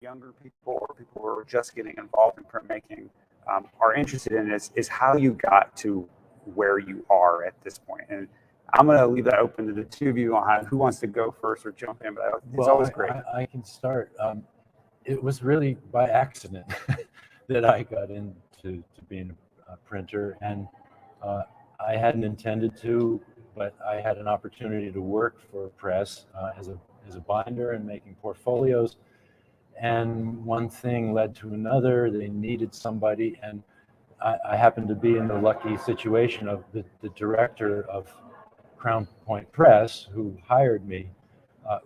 younger people or people who are just getting involved in printmaking are interested in is how you got to where you are at this point. And I'm going to leave that open to the two of you on who wants to go first or jump in, but it's always great. I can start. It was really by accident that I got into being a printer, and I hadn't intended to, but I had an opportunity to work for a press as a binder and making portfolios. And one thing led to another. They needed somebody, and I happened to be in the lucky situation of the director of Crown Point Press, who hired me,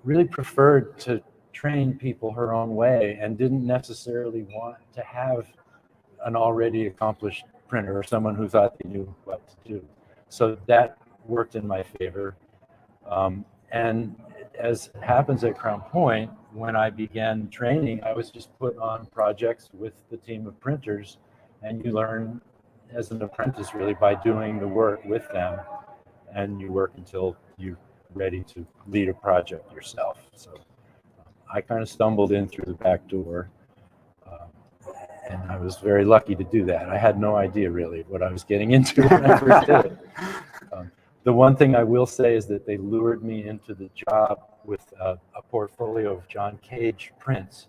really preferred to train people her own way and didn't necessarily want to have an already accomplished printer or someone who thought they knew what to do. So that worked in my favor. And as happens at Crown Point, when I began training, I was just put on projects with the team of printers, and you learn as an apprentice really by doing the work with them, and you work until you're ready to lead a project yourself. So I kind of stumbled in through the back door, and I was very lucky to do that. I had no idea really what I was getting into when I first did it. The one thing I will say is that they lured me into the job with a portfolio of John Cage prints.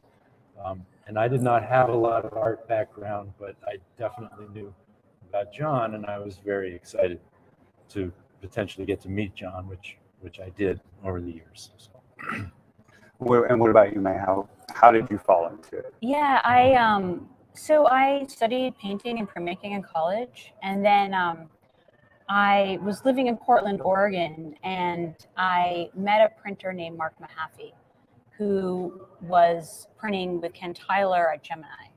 And I did not have a lot of art background, but I definitely knew about John, and I was very excited to potentially get to meet John, which I did over the years. So. And what about you, Mae? How did you fall into it? Yeah, so I studied painting and printmaking in college, and then I was living in Portland, Oregon, and I met a printer named Mark Mahaffey, who was printing with Ken Tyler at Gemini.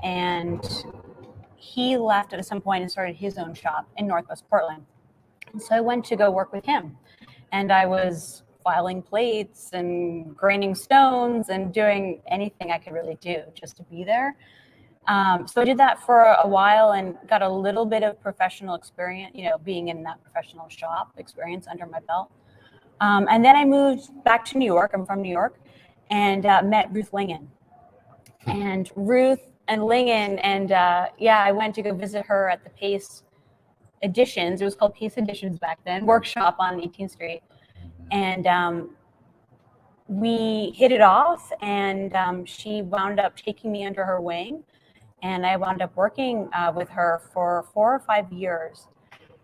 And he left at some point and started his own shop in Northwest Portland. And so I went to go work with him. And I was filing plates and graining stones and doing anything I could really do just to be there. So I did that for a while and got a little bit of professional experience, being in that professional shop experience under my belt. And then I moved back to New York. I'm from New York, and met Ruth Lingen. And Ruth and Lingen, and I went to go visit her at the Pace Editions. It was called Pace Editions back then, workshop on 18th Street. And we hit it off, and she wound up taking me under her wing. And I wound up working with her for 4 or 5 years.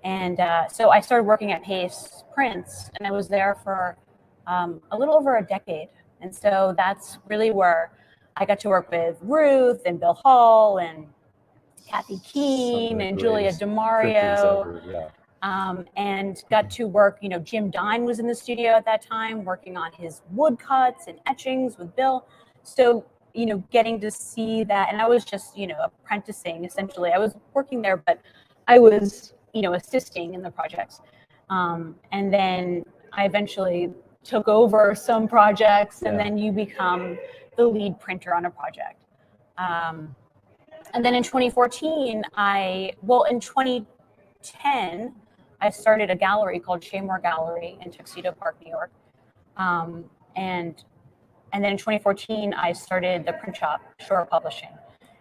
And so I started working at Pace Prints, and I was there for a little over a decade. And so that's really where I got to work with Ruth and Bill Hall and Kathy Keene and Julia DeMario. And got to work, Jim Dine was in the studio at that time working on his woodcuts and etchings with Bill. So getting to see that, and I was just, apprenticing essentially. I was working there, but I was, assisting in the projects. And then I eventually took over some projects, and then you become the lead printer on a project. And then in 2014, in 2010, I started a gallery called Cheymore Gallery in Tuxedo Park, New York. And then in 2014, I started the print shop, Shore Publishing.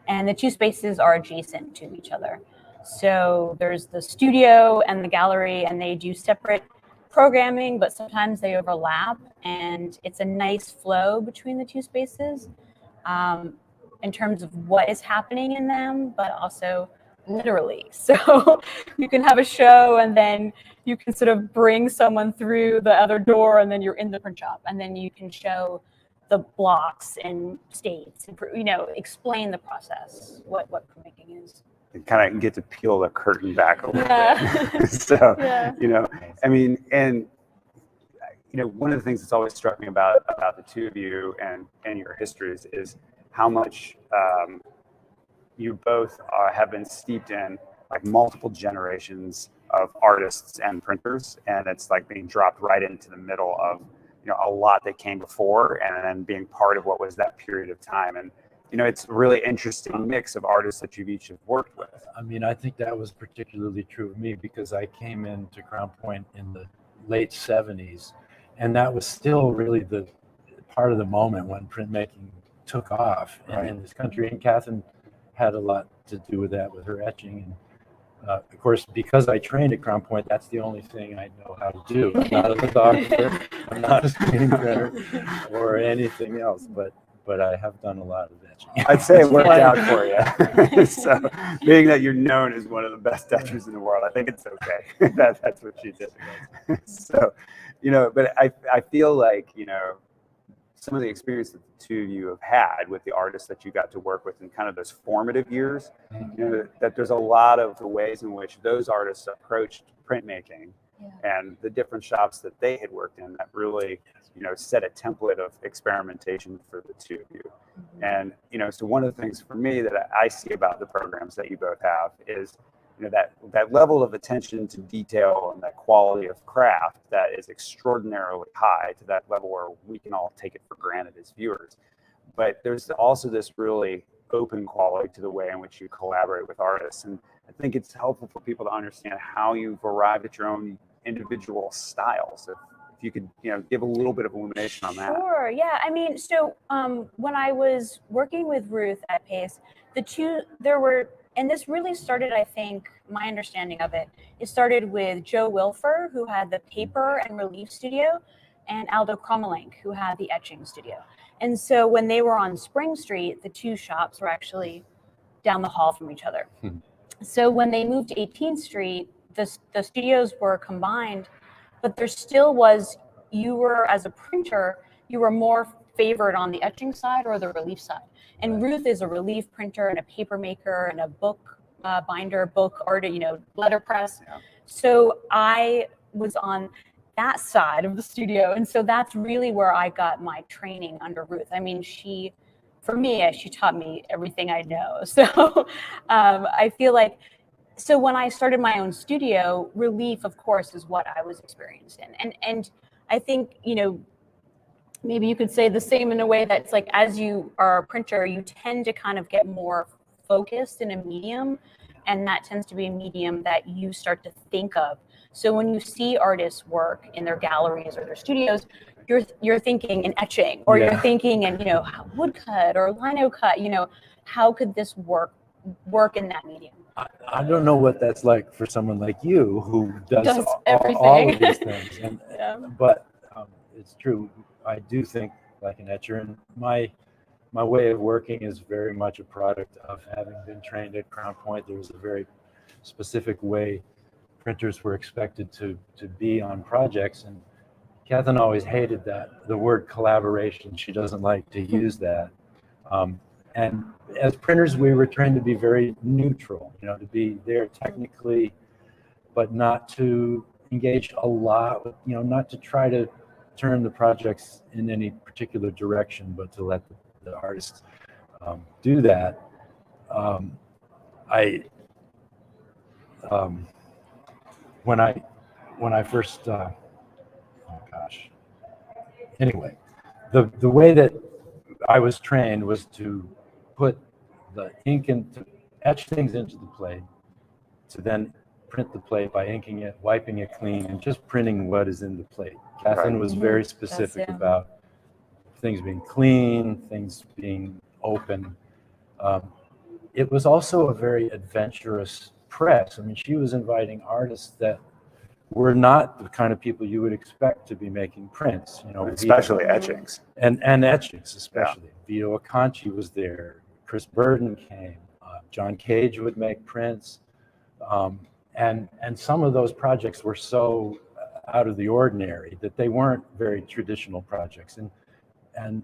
And the two spaces are adjacent to each other. So there's the studio and the gallery, and they do separate programming, but sometimes they overlap. And it's a nice flow between the two spaces in terms of what is happening in them, but also literally. So you can have a show, and then you can sort of bring someone through the other door, and then you're in the print shop. And then you can show the blocks and states, explain the process, what printmaking is. You kind of get to peel the curtain back a little bit. So, one of the things that's always struck me about the two of you and your histories is how much you both have been steeped in like multiple generations of artists and printers, and it's like being dropped right into the middle of a lot that came before, and then being part of what was that period of time. And it's a really interesting mix of artists that you've each have worked with. I mean, I think that was particularly true of me because I came into Crown Point in the late 70s, and that was still really the part of the moment when printmaking took off in this country, and Catherine had a lot to do with that, with her etching. And of course, because I trained at Crown Point, that's the only thing I know how to do. I'm not a lithographer, I'm not a screen printer, or anything else, but I have done a lot of etching. I'd say it worked out for you. So, being that you're known as one of the best etchers in the world, I think it's okay. That's what she did. So, but I feel like, some of the experience that the two of you have had with the artists that you got to work with in kind of those formative years, that there's a lot of the ways in which those artists approached printmaking and the different shops that they had worked in that really, set a template of experimentation for the two of you. And, so one of the things for me that I see about the programs that you both have is, that level of attention to detail and that quality of craft that is extraordinarily high, to that level where we can all take it for granted as viewers. But there's also this really open quality to the way in which you collaborate with artists. And I think it's helpful for people to understand how you've arrived at your own individual styles. If you could, give a little bit of illumination on that. Sure. Yeah. I mean, so when I was working with Ruth at Pace, and this really started, I think, my understanding of it started with Joe Wilfer, who had the paper and relief studio, and Aldo Kromelink, who had the etching studio. And so when they were on Spring Street, the two shops were actually down the hall from each other. So when they moved to 18th Street, the studios were combined, but there still was, as a printer, you were more favored on the etching side or the relief side. And Ruth is a relief printer and a paper maker and a book binder, book art, letterpress. Yeah. So I was on that side of the studio. And so that's really where I got my training under Ruth. I mean, she taught me everything I know. So I feel like, so when I started my own studio, relief, of course, is what I was experienced in. And I think, maybe you could say the same in a way that it's like, as you are a printer, you tend to kind of get more focused in a medium, and that tends to be a medium that you start to think of. So when you see artists work in their galleries or their studios, you're thinking in etching, or you're thinking in, woodcut or lino cut, how could this work in that medium? I don't know what that's like for someone like you who does everything. all of these things. But it's true. I do think like an etcher, and my way of working is very much a product of having been trained at Crown Point. There was a very specific way printers were expected to be on projects, and Catherine always hated the word collaboration. She doesn't like to use that. And as printers, we were trained to be very neutral, to be there technically, but not to engage a lot, not to try to turn the projects in any particular direction, but to let the artists do that. When I first, anyway, the way that I was trained was to put the ink to etch things into the plate, to then print the plate by inking it, wiping it clean, and just printing what is in the plate. Catherine was very specific about things being clean, things being open. It was also a very adventurous press. I mean, she was inviting artists that were not the kind of people you would expect to be making prints, especially etchings. And etchings, especially. Vito Acconci was there. Chris Burden came. John Cage would make prints. And some of those projects were so out of the ordinary that they weren't very traditional projects. And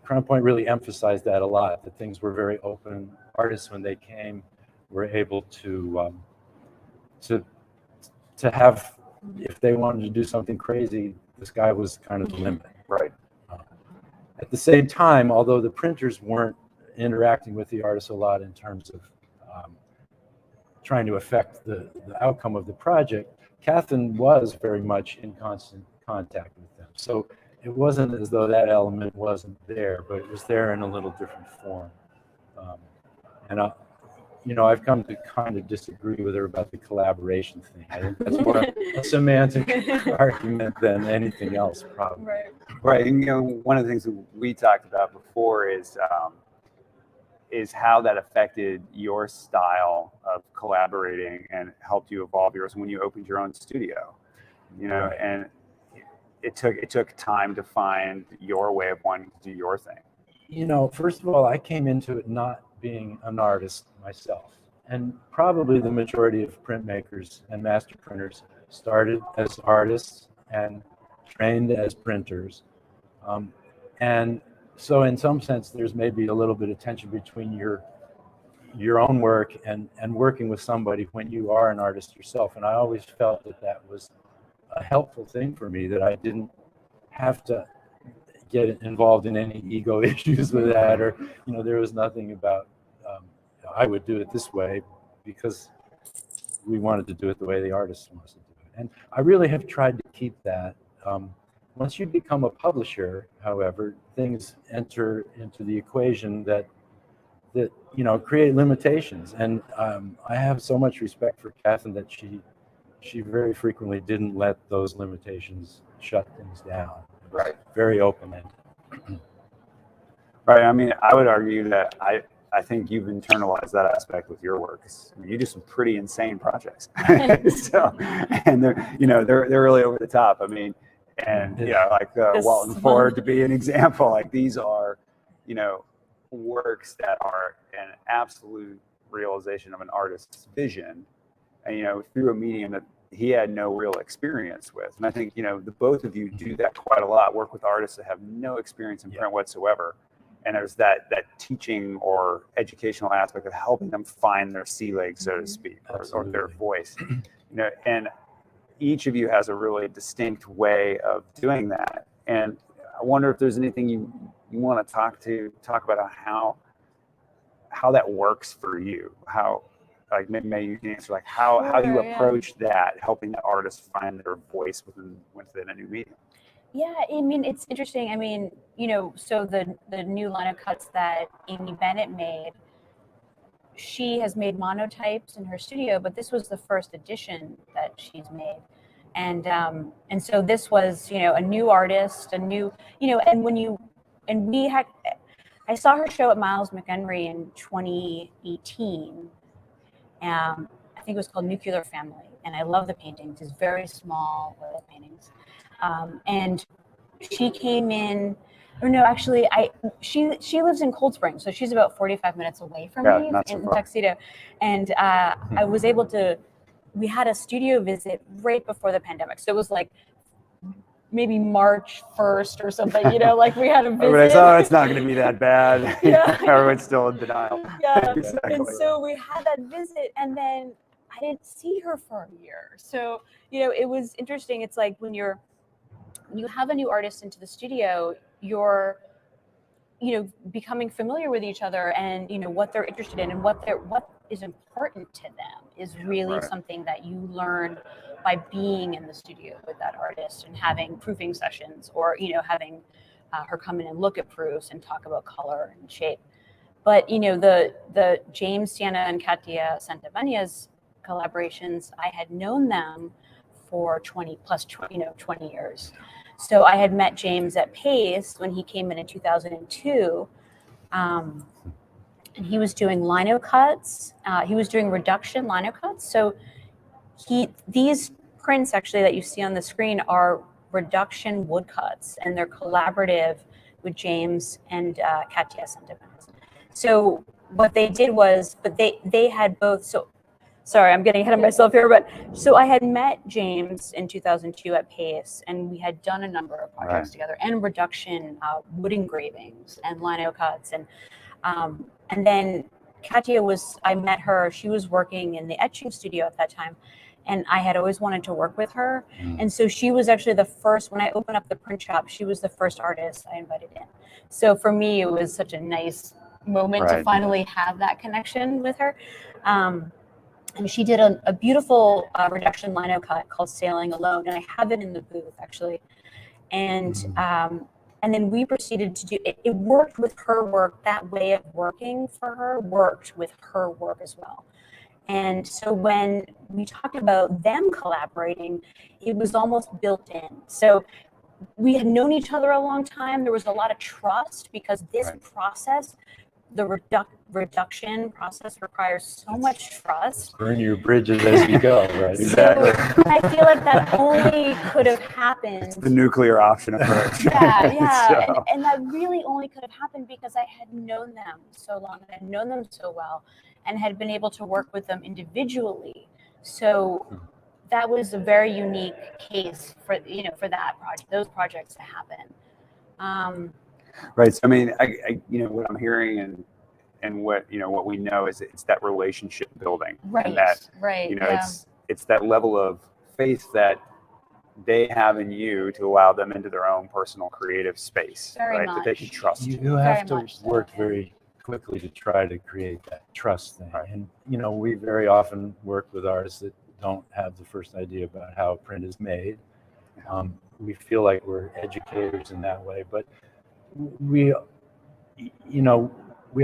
Crown Point really emphasized that a lot, that things were very open. Artists, when they came, were able to have, if they wanted to do something crazy, the sky was kind of the limit. Right. At the same time, although the printers weren't interacting with the artists a lot in terms of trying to affect the outcome of the project, Catherine was very much in constant contact with them. So it wasn't as though that element wasn't there, but it was there in a little different form. I've come to kind of disagree with her about the collaboration thing. I think that's more a semantic argument than anything else, probably. Right. Right. And one of the things that we talked about before is how that affected your style of collaborating and helped you evolve yours when you opened your own studio. Right. And it took time to find your way of wanting to do your thing. First of all, I came into it not being an artist myself. And probably the majority of printmakers and master printers started as artists and trained as printers. And so in some sense, there's maybe a little bit of tension between your own work and working with somebody when you are an artist yourself. And I always felt that was a helpful thing for me, that I didn't have to get involved in any ego issues with that, or there was nothing about I would do it this way because we wanted to do it the way the artist wants to do it. And I really have tried to keep that. Once you become a publisher, however, things enter into the equation that create limitations. And I have so much respect for Catherine that she very frequently didn't let those limitations shut things down. Right. Very open-ended. Right. I mean, I would argue that I think you've internalized that aspect with your work. You do some pretty insane projects. So, and they're really over the top. I mean, and like Walton Ford to be an example. Like these are, works that are an absolute realization of an artist's vision, and through a medium that he had no real experience with. And I think the both of you do that quite a lot. Work with artists that have no experience in print whatsoever. And there's that teaching or educational aspect of helping them find their sea legs, so to speak, or their voice. And each of you has a really distinct way of doing that. And I wonder if there's anything you want to talk about how that works for you. How, like, maybe you can answer, like how you approach that, helping the artists find their voice within a new medium. Yeah, I mean, it's interesting. I mean, so the new line of cuts that Amy Bennett made, she has made monotypes in her studio, but this was the first edition that she's made. And so this was, a new artist, a new, I saw her show at Miles McHenry in 2018. I think it was called Nuclear Family. And I love the paintings. It's very small oil paintings. And she came in, she lives in Cold Spring, so she's about 45 minutes away from me in Tuxedo. And I was able to, we had a studio visit right before the pandemic. So it was like maybe March 1st or something, like we had a visit. Everybody's, oh, it's not going to be that bad. Everyone's still in denial. Yeah, exactly. And so we had that visit, and then I didn't see her for a year. So, it was interesting. It's like when you have a new artist into the studio, you're, becoming familiar with each other, and, what they're interested in and what is important to them is really something that you learn by being in the studio with that artist and having proofing sessions, or, having her come in and look at proofs and talk about color and shape. But, the James Sienna and Katia Santaveña's collaborations, I had known them for 20 years. So I had met James at Pace when he came in 2002. And he was doing lino cuts. He was doing reduction lino cuts. So these prints actually that you see on the screen are reduction woodcuts, and they're collaborative with James and Katia Santaveña. So what they did was, but they had both. So sorry, I'm getting ahead of myself here, but so I had met James in 2002 at Pace, and we had done a number of projects together, and reduction wood engravings and lino cuts, and then Katia I met her. She was working in the etching studio at that time, and I had always wanted to work with her. And so she was actually the first, when I opened up the print shop, she was the first artist I invited in. So for me, it was such a nice moment to finally have that connection with her. And she did a beautiful reduction lino cut called Sailing Alone. And I have it in the booth, actually. And And then we proceeded to do it. It worked with her work. That way of working for her worked with her work as well. And so when we talked about them collaborating, it was almost built in. So we had known each other a long time. There was a lot of trust because this process, the reduction process, requires so much trust. Burn your bridges as you go, right? So I feel like that only could have happened. It's the nuclear option approach. Yeah. So- And that really only could have happened because I had known them so long and had known them so well and had been able to work with them individually. So that was a very unique case for that project, those projects to happen. Right. So I mean, I what I'm hearing and what what we know is it's that relationship building, Right. and that Right. it's that level of faith that they have in you to allow them into their own personal creative space, Very right? That they can much. trust you. You have Very to much so, work yeah. very quickly to try to create that trust thing. Right. And we very often work with artists that don't have the first idea about how print is made. We feel like we're educators in that way, but we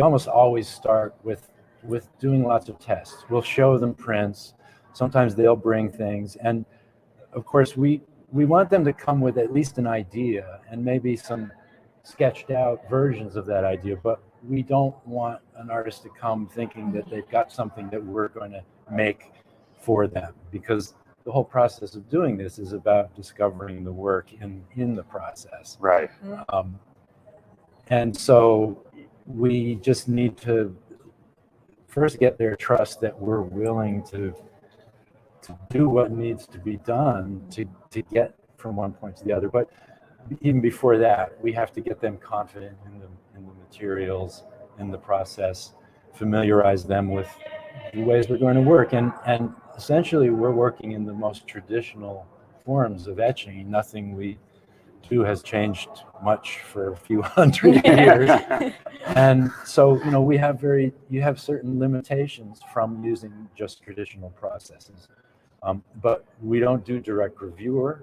almost always start with doing lots of tests. We'll show them prints. Sometimes they'll bring things, and of course we want them to come with at least an idea and maybe some sketched out versions of that idea, but we don't want an artist to come thinking that they've got something that we're going to make for them, because the whole process of doing this is about discovering the work in the process. Right. And so we just need to first get their trust that we're willing to do what needs to be done to get from one point to the other. But even before that, we have to get them confident in the materials, in the process, familiarize them with the ways we're going to work. And essentially, we're working in the most traditional forms of etching. Nothing we do has changed much for a few hundred years. And so, you have certain limitations from using just traditional processes. But we don't do direct gravure.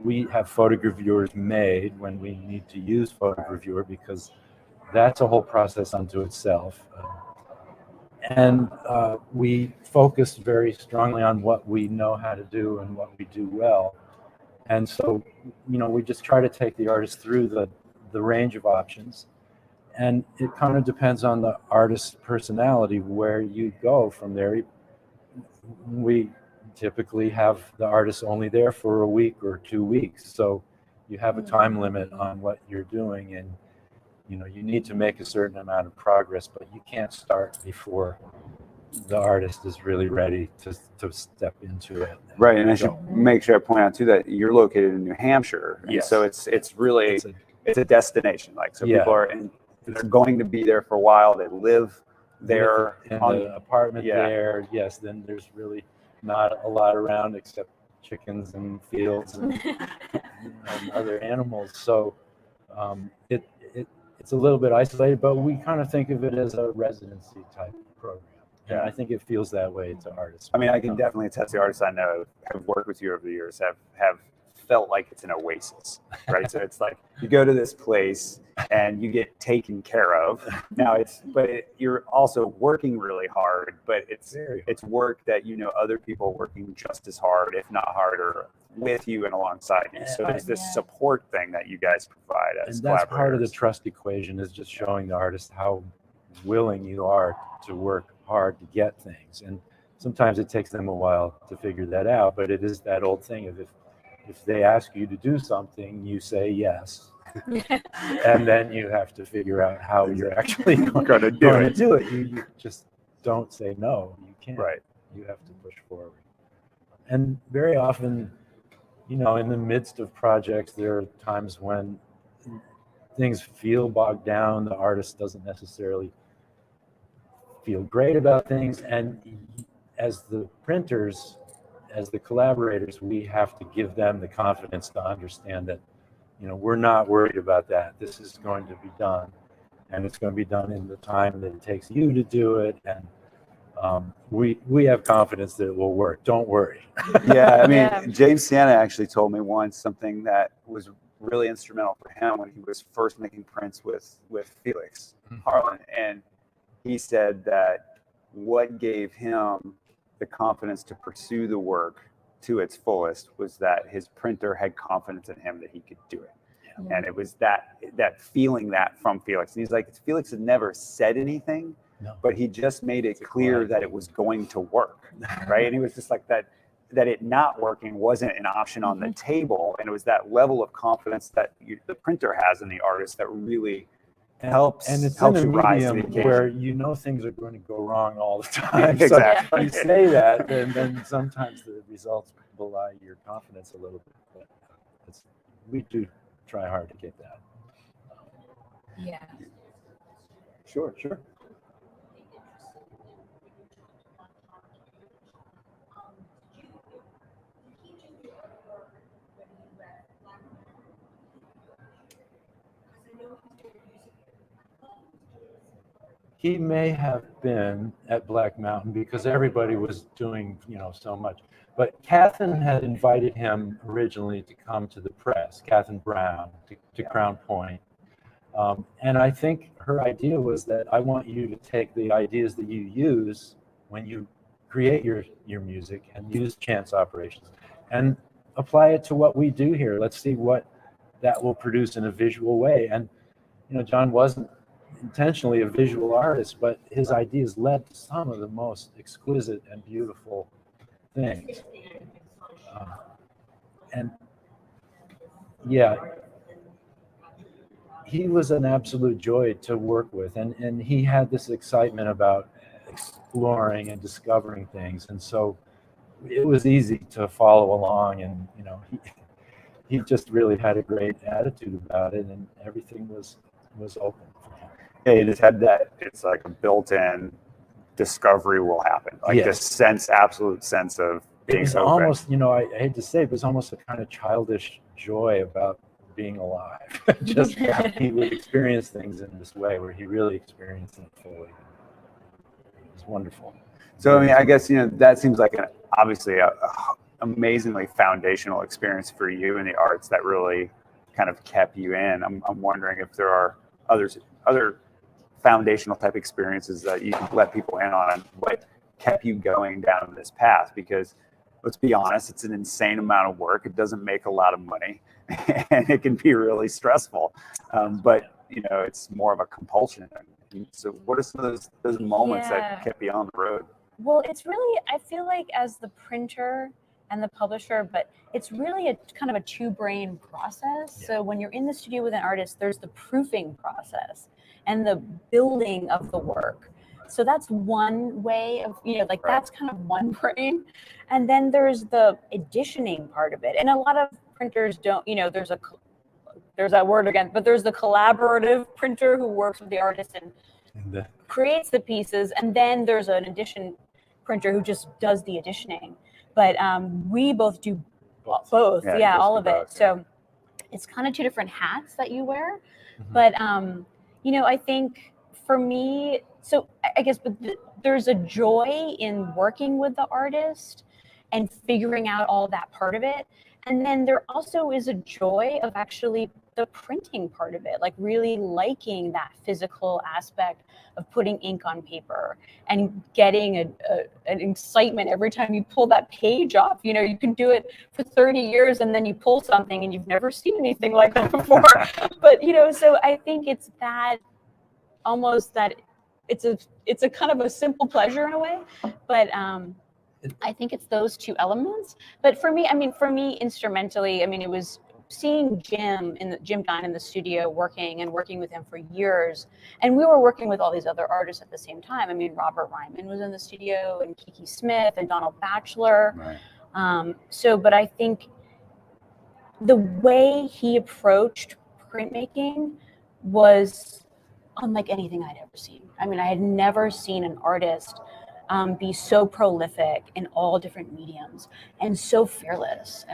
We have photogravures made when we need to use photogravure, because that's a whole process unto itself. And we focus very strongly on what we know how to do and what we do well. And so, we just try to take the artist through the range of options. And it kind of depends on the artist's personality where you go from there. We typically have the artist only there for a week or 2 weeks. So you have a time limit on what you're doing, and you need to make a certain amount of progress, but you can't start before the artist is really ready to step into it. Right. And I should make sure I point out too that you're located in New Hampshire. And Yes. so it's really it's a destination. Like, so Yeah. people they're going to be there for a while. They live there in on the apartment yeah. there. Yes, then there's really not a lot around except chickens and fields and other animals. So it's a little bit isolated, but we kind of think of it as a residency type program. And Yeah. I think it feels that way to artists. I mean, I can definitely attest the artists I know have worked with you over the years have felt like it's an oasis, right? So it's like you go to this place and you get taken care of. Now you're also working really hard, but it's work that other people are working just as hard, if not harder, with you and alongside you. So there's this support thing that you guys provide as and that's part of the collaborators. trust equation, is just showing the artist how willing you are to work hard to get things. And sometimes it takes them a while to figure that out, but it is that old thing of if they ask you to do something, you say yes. And then you have to figure out how you're actually going to do it. You just don't say no. You can't. Right. You have to push forward. And very often, in the midst of projects, there are times when things feel bogged down. The artist doesn't necessarily feel great about things. And as the printers, as the collaborators, we have to give them the confidence to understand that, we're not worried about that. This is going to be done, and it's going to be done in the time that it takes you to do it. And we have confidence that it will work. Don't worry. Yeah, I mean, James Sienna actually told me once something that was really instrumental for him when he was first making prints with Felix Harlan. And he said that what gave him the confidence to pursue the work to its fullest was that his printer had confidence in him that he could do it. Yeah. And it was that feeling that from Felix. And he's like, Felix had never said anything, but he just made it clear that it was going to work, right? And he was just like that it not working wasn't an option on the table. And it was that level of confidence that the printer has in the artist that really helps in a you rise to the occasion. where you know things are going to go wrong all the time. Exactly. So you say that, and then sometimes the results belie your confidence a little bit. But we do try hard to get that. Yeah. Sure. He may have been at Black Mountain because everybody was doing, so much. But Catherine had invited him originally to come to the press, Catherine Brown, to Crown Point. And I think her idea was that I want you to take the ideas that you use when you create your music and use chance operations and apply it to what we do here. Let's see what that will produce in a visual way. And, John wasn't intentionally a visual artist, but his ideas led to some of the most exquisite and beautiful things. And yeah, he was an absolute joy to work with, and he had this excitement about exploring and discovering things, and so it was easy to follow along. And he just really had a great attitude about it, and everything was open for him. Yeah, you just had that. It's like a built-in discovery will happen. Like this absolute sense of being so almost, I hate to say, it was almost a kind of childish joy about being alive. Just he would experience things in this way where he really experienced them fully. It was wonderful. So, I guess, that seems like obviously a amazingly foundational experience for you in the arts that really kind of kept you in. I'm wondering if there are other foundational type experiences that you can let people in on what kept you going down this path, because let's be honest, it's an insane amount of work. It doesn't make a lot of money and it can be really stressful. But it's more of a compulsion. So what are some of those moments that kept you on the road? Well, it's really, I feel like as the printer and the publisher, but it's really a kind of a two-brain process. Yeah. So when you're in the studio with an artist, there's the proofing process and the building of the work. So that's one way of, that's kind of one brain. And then there's the editioning part of it. And a lot of printers don't, there's that word again, but there's the collaborative printer who works with the artist and creates the pieces. And then there's an edition printer who just does the editioning. But we both do both. All of it. So it's kind of two different hats that you wear. Mm-hmm. But, I think for me, so I guess, but there's a joy in working with the artist and figuring out all that part of it. And then there also is a joy of actually the printing part of it, like really liking that physical aspect of putting ink on paper and getting an excitement every time you pull that page off. You can do it for 30 years and then you pull something and you've never seen anything like that before. But, so I think it's that almost that it's a kind of a simple pleasure in a way, but I think it's those two elements. But for me, instrumentally, it was seeing Jim Dine in the studio working with him for years. And we were working with all these other artists at the same time. Robert Ryman was in the studio and Kiki Smith and Donald Batchelor. Right. But I think the way he approached printmaking was unlike anything I'd ever seen. I had never seen an artist be so prolific in all different mediums and so fearless.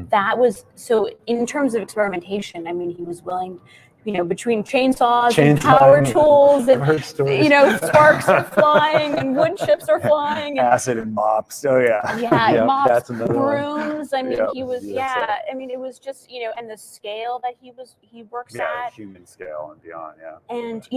That was, so in terms of experimentation, he was willing between chainsaws and power tools and, I've heard stories. sparks are flying and wood chips are flying. And, Acid and mops. Oh yeah. Yep, mops, that's another one. brooms. I mean, Yep. he was, Yes. I mean, it was just, and the scale that he works Yeah, at. human scale and beyond. Yeah. And,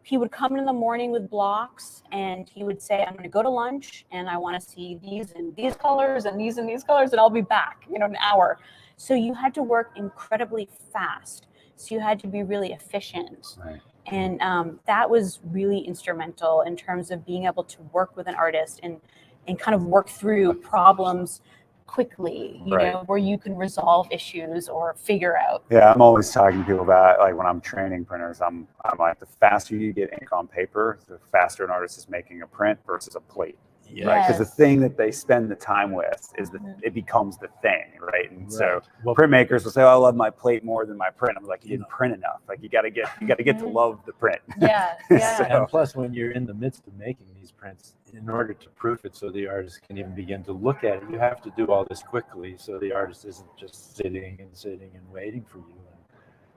he would come in the morning with blocks and he would say, I'm going to go to lunch and I want to see these and these colors and these colors and I'll be back, in an hour. So you had to work incredibly fast. So you had to be really efficient. Right. And that was really instrumental in terms of being able to work with an artist and kind of work through problems quickly, where you can resolve issues or figure out. Yeah, I'm always talking to people about, like, when I'm training printers, I'm like, the faster you get ink on paper, the faster an artist is making a print versus a plate. Yeah. Right, because Yes. the thing that they spend the time with is it becomes the thing, right? And so Right. Well, printmakers will say, "Oh, I love my plate more than my print." I'm like, "You didn't print enough. Like, you got to get to love the print." Yeah. So- and plus, when you're in the midst of making these prints, in order to proof it so the artist can even begin to look at it, you have to do all this quickly so the artist isn't just sitting and waiting for you.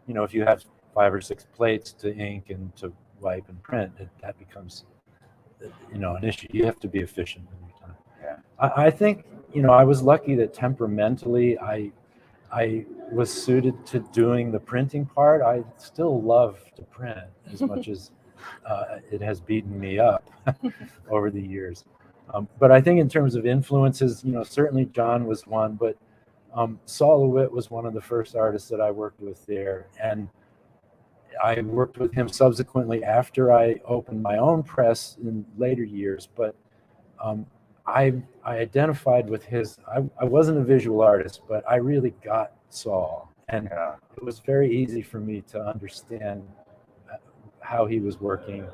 And, if you have 5 or 6 plates to ink and to wipe and print, that becomes, an issue. You have to be efficient in your time. Yeah. I think, I was lucky that temperamentally I was suited to doing the printing part. I still love to print as much as it has beaten me up over the years. But I think in terms of influences, certainly John was one, but Saul LeWitt was one of the first artists that I worked with there. And I worked with him subsequently after I opened my own press in later years. But I identified with his, I wasn't a visual artist, but I really got Saul. And Yeah. it was very easy for me to understand how he was working.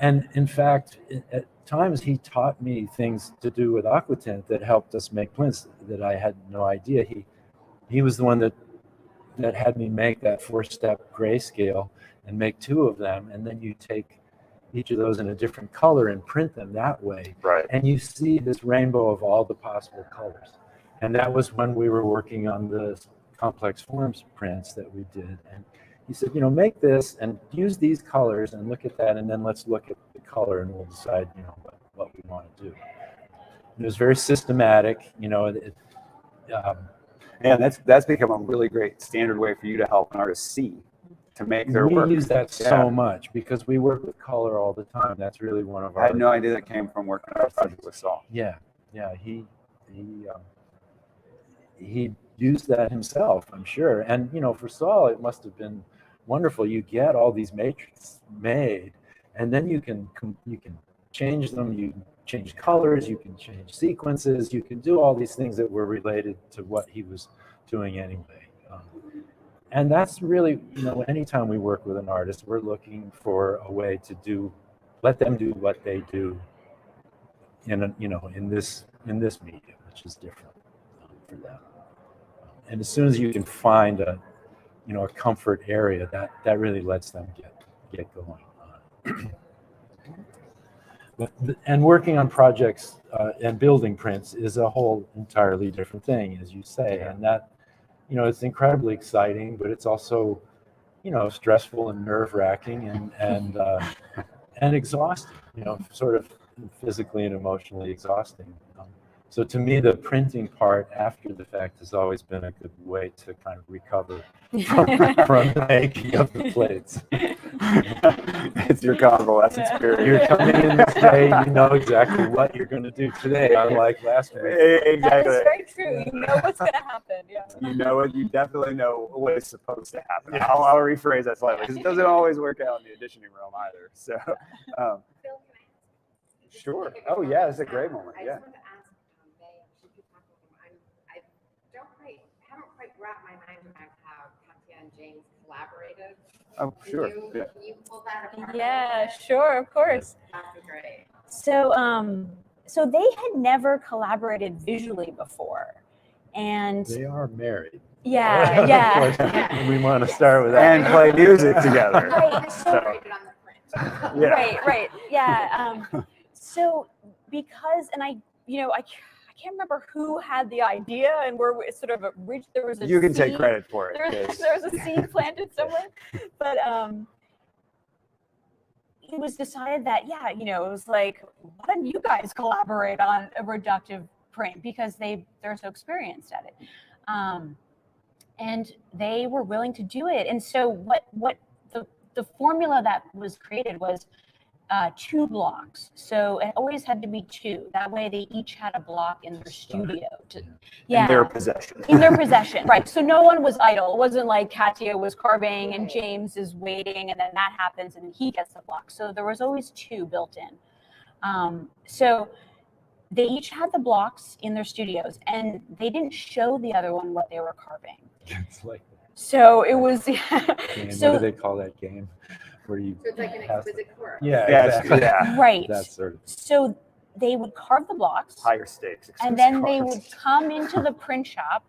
And in fact, at times he taught me things to do with aquatint that helped us make prints that I had no idea. He was the one that had me make that 4-step grayscale and make 2 of them. And then you take each of those in a different color and print them that way. Right. And you see this rainbow of all the possible colors. And that was when we were working on the complex forms prints that we did. And he said, make this and use these colors and look at that. And then let's look at the color and we'll decide, what we want to do. And it was very systematic, Yeah, that's become a really great standard way for you to help an artist see, to make their work. We use that so much because we work with color all the time. That's really one of our. I had no idea that came from working on a project with Saul. Yeah. He used that himself, I'm sure. And for Saul, it must have been wonderful. You get all these matrices made, and then you can change them. You can change colors. You can change sequences. You can do all these things that were related to what he was doing anyway. And that's really, anytime we work with an artist, we're looking for a way to let them do what they do in this medium, which is different for them. And as soon as you can find a comfort area, that really lets them get going. And working on projects and building prints is a whole entirely different thing, as you say, and that. It's incredibly exciting, but it's also, stressful and nerve-wracking and exhausting, sort of physically and emotionally exhausting. So to me, the printing part after the fact has always been a good way to kind of recover from the making of the plates. It's your convalescence period. You're coming in this day, you know exactly what you're going to do today, unlike last week. Exactly. That is very true. You know what's going to happen. Yeah. You know it. You definitely know what is supposed to happen. I'll rephrase that slightly because it doesn't always work out in the auditioning realm either. So, Phil, can I ask? sure. Oh yeah, it's a great moment. I Yeah. just wanted to ask May, should you talk with him? Haven't quite wrapped my mind around how Katya and James collaborated. Oh sure. Yeah. Can you pull that apart? Yeah, sure, of course. That'd be great. So they had never collaborated visually before, and They are married. yeah. We want to start with that. And play music together. Right. So, So collaborated on the print. Yeah. right, yeah. So because, and I can't remember who had the idea, and we're sort of there was a You can take seed- credit for it. There 'cause- was a seed planted somewhere, but it was decided that it was like, why don't you guys collaborate on a reductive print, because they're so experienced at it, and they were willing to do it. And so what the formula that was created was 2 blocks. So it always had to be 2. That way they each had a block in their studio. In their possession. In their possession, right. So no one was idle. It wasn't like Katya was carving and James is waiting, and then that happens and he gets the block. So there was always 2 built in. So they each had the blocks in their studios, and they didn't show the other one what they were carving. It's like So it was, game. So- What do they call that game? Where you So it's like an have- exquisite course. Yeah, Yeah, exactly. yeah. right. That sort of. So they would carve the blocks, Higher stakes. and then expensive they cards. would come into the print shop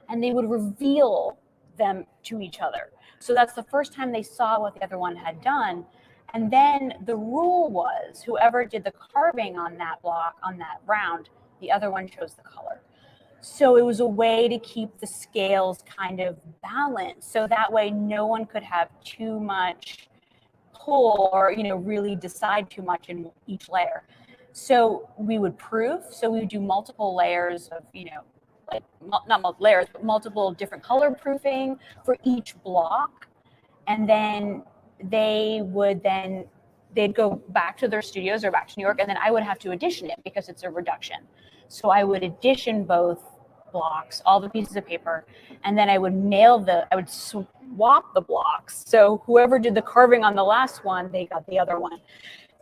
and they would reveal them to each other. So that's the first time they saw what the other one had done. And then the rule was, whoever did the carving on that block, on that round, the other one chose the color. So it was a way to keep the scales kind of balanced. So that way no one could have too much pull or, really decide too much in each layer. So we would proof. So we would do multiple layers of, like not multiple layers, but multiple different color proofing for each block. And then they'd go back to their studios or back to New York, and then I would have to edition it because it's a reduction. So I would edition both blocks, all the pieces of paper, and then I would I would swap the blocks. So whoever did the carving on the last one, they got the other one.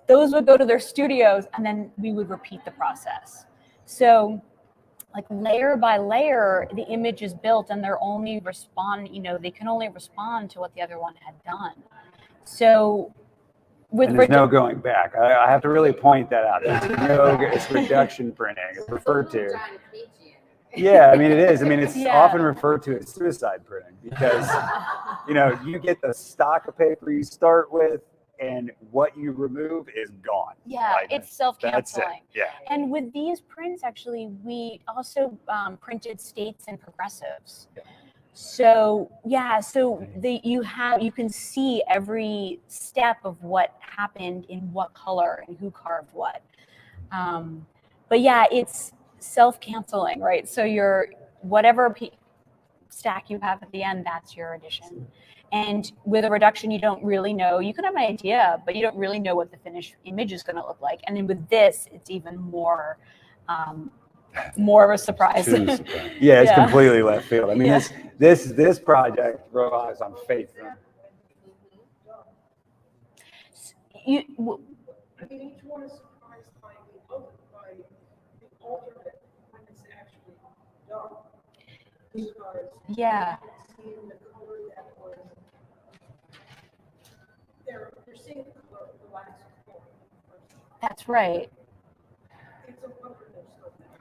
Those would go to their studios, and then we would repeat the process. So like layer by layer, the image is built, and they're only they can only respond to what the other one had done. So and there's no going back. I have to really point that out. It's reduction printing. It's referred to. John Cagey. Yeah, I mean, it is. I mean, it's Yeah. often referred to as suicide printing because, you get the stock of paper you start with, and what you remove is gone. Yeah, Like, it's that's it. self-canceling. Yeah. And with these prints, actually, we also printed states and progressives. Yeah. So you can see every step of what happened in what color and who carved what. But yeah, it's self-canceling, right? So whatever stack you have at the end, that's your addition. And with a reduction, you don't really know. You can have an idea, but you don't really know what the finished image is going to look like. And then with this, it's even more of a surprise. Yeah, it's completely left field. I mean, Yeah. this project relies on faith. You, I mean, each one is surprised by the other, by the alternate when it's actually done. Because yeah, seeing the color that was, you're seeing the color of the last color. that's right. It's a wilderness of that.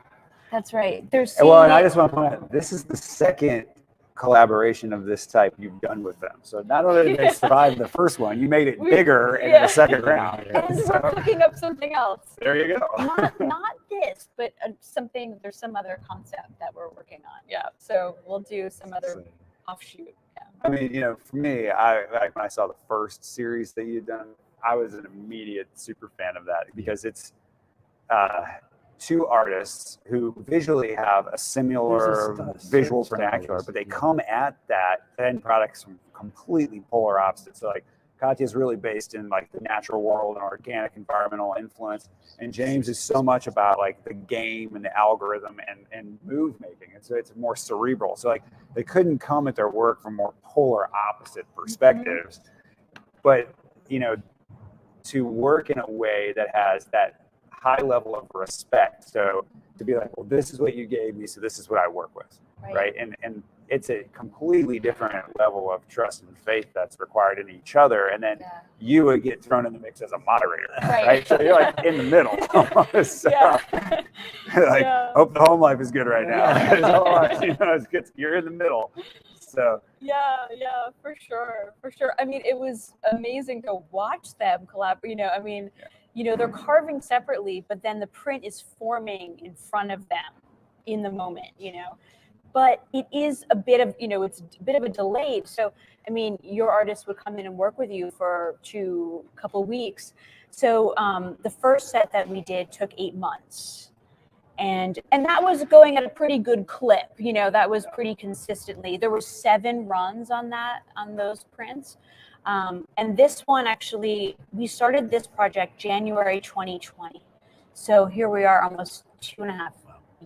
That's right. There's Well, and I just want to point out, this is the second collaboration of this type you've done with them. So not only did they survive the first one, you made it bigger in the second round. And So, we're cooking up something else. there you go. Not this, but there's some other concept that we're working on. Yeah. So we'll do some other offshoot. Yeah. I mean, for me, when I saw the first series that you'd done, I was an immediate super fan of that because it's 2 artists who visually have a similar visual vernacular, but they come at that end products from completely polar opposites. So like Katya is really based in like the natural world and organic environmental influence, and James is so much about like the game and the algorithm and move making, and so it's more cerebral. So like they couldn't come at their work from more polar opposite perspectives, but to work in a way that has that high level of respect. So to be like, well, this is what you gave me, so this is what I work with, right? And it's a completely different level of trust and faith that's required in each other. And then you would get thrown in the mix as a moderator, right? So you're like in the middle almost. So, hope the home life is good right now. You're in the middle. So Yeah, for sure. I mean, it was amazing to watch them collaborate. I mean, they're carving separately, but then the print is forming in front of them in the moment. But it is a bit of, it's a bit of a delay. So, I mean, your artist would come in and work with you for a couple weeks. So the first set that we did took 8 months. And that was going at a pretty good clip. That was pretty consistently. There were 7 runs on those prints. And this one, actually, we started this project January 2020. So here we are almost 2.5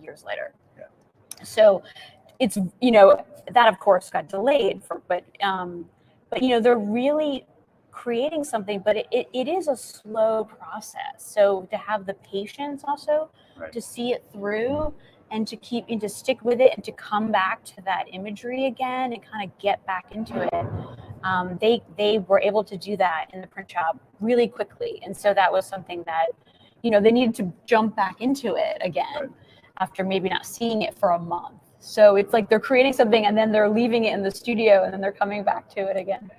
years later. Yeah. So it's, that of course got delayed but they're really creating something, but it is a slow process. So to have the patience also Right. to see it through and to stick with it and to come back to that imagery again and kind of get back into it. They were able to do that in the print shop really quickly. And so that was something that, they needed to jump back into it again. Right. After maybe not seeing it for a month. So it's like they're creating something and then they're leaving it in the studio and then they're coming back to it again,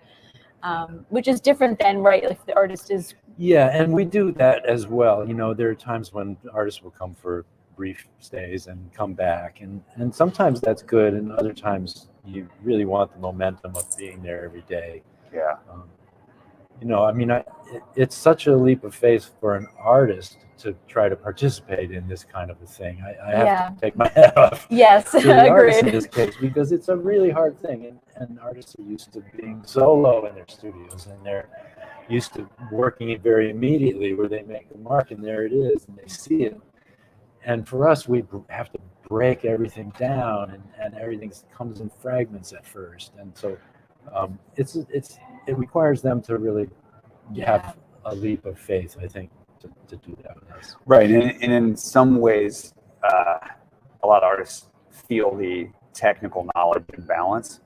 which is different than, right, if the artist is. Yeah, and we do that as well. There are times when artists will come for brief stays and come back, and sometimes that's good, and other times you really want the momentum of being there every day. Yeah. It's such a leap of faith for an artist to try to participate in this kind of a thing. I have to take my hat off Yes, to the artist in agreed. this case, because it's a really hard thing, and artists are used to being solo in their studios, and they're used to working it very immediately, where they make the mark and there it is, and they see it. And for us, we have to break everything down, and everything comes in fragments at first, and so it requires them to really have a leap of faith, I think, to do that with us. Right, and in some ways, a lot of artists feel the technical knowledge and balance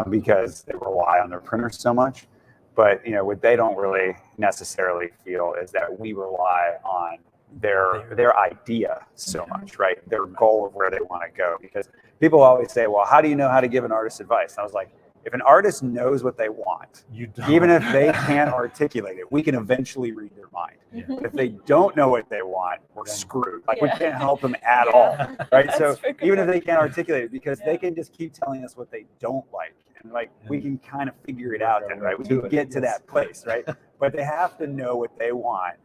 because they rely on their printers so much. But what they don't really necessarily feel is that we rely on their idea so much, right? Their goal of where they want to go. Because people always say, "Well, how do you know how to give an artist advice?" And I was like, if an artist knows what they want, even if they can't articulate it, we can eventually read their mind. Yeah. But if they don't know what they want, we're screwed. Like we Yeah. can't help them at all, right? That's So a good even if point. they can't articulate it, because they can just keep telling us what they don't like, and like we can kind of figure it out then, right? We can get to that place, right? But they have to know what they want,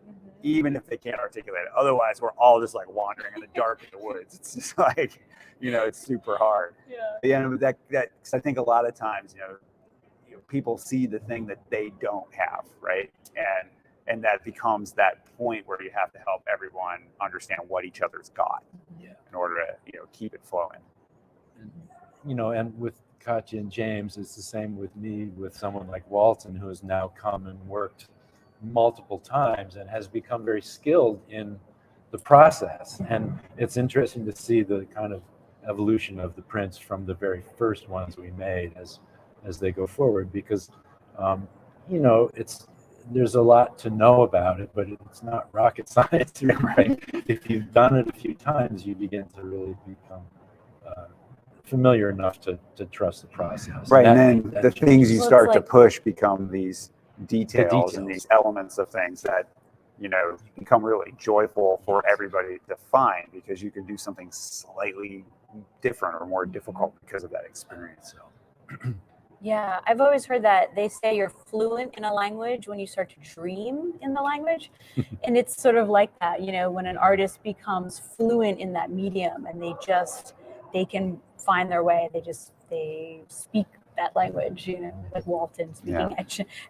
even if they can't articulate it. Otherwise, we're all just like wandering in the dark in the woods. It's just like, it's super hard. Yeah, but cause I think a lot of times, people see the thing that they don't have, right? And that becomes that point where you have to help everyone understand what each other's got in order to, keep it flowing. And with Katya and James, it's the same with me, with someone like Walton, who has now come and worked multiple times and has become very skilled in the process. And it's interesting to see the kind of evolution of the prints from the very first ones we made as they go forward, because there's a lot to know about it, but it's not rocket science, right? If you've done it a few times, you begin to really become familiar enough to trust the process. Right, and then the things you Well, start it's to like- push become these details details. and these elements of things that become really joyful for everybody to find, because you can do something slightly different or more difficult because of that experience. Yeah, I've always heard that they say you're fluent in a language when you start to dream in the language. And it's sort of like that, when an artist becomes fluent in that medium and they can find their way. They speak that language, like Walton speaking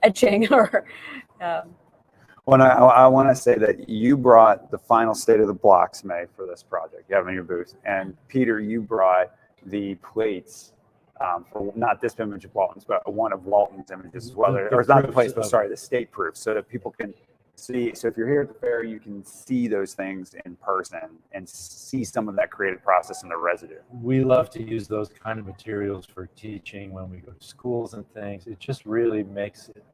etching or. Well, I want to say that you brought the final state of the blocks, Mae, for this project. You have them in your booth. And Peter, you brought the plates for not this image of Walton's, but one of Walton's images as well. Or it's not the plates, but sorry, the state proofs, so that people can see. So if you're here at the fair, you can see those things in person and see some of that creative process and the residue. We love to use those kind of materials for teaching when we go to schools and things. It just really makes it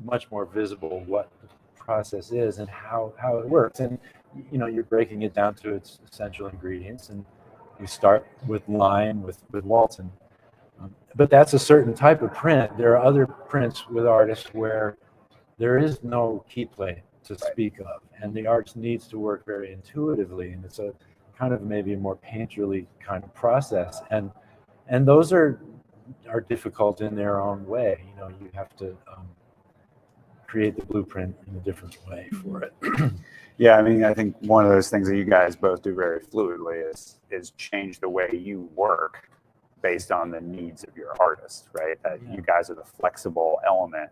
much more visible what the process is and how it works. And you're breaking it down to its essential ingredients, and we start with lime with Walton. But that's a certain type of print. There are other prints with artists where there is no key plate to speak of, and the artist needs to work very intuitively, and it's a kind of maybe a more painterly kind of process, and those are difficult in their own way. You know, you have to create the blueprint in a different way for it. Yeah, I mean, I think one of those things that you guys both do very fluidly is change the way you work based on the needs of your artist, right? That you guys are the flexible element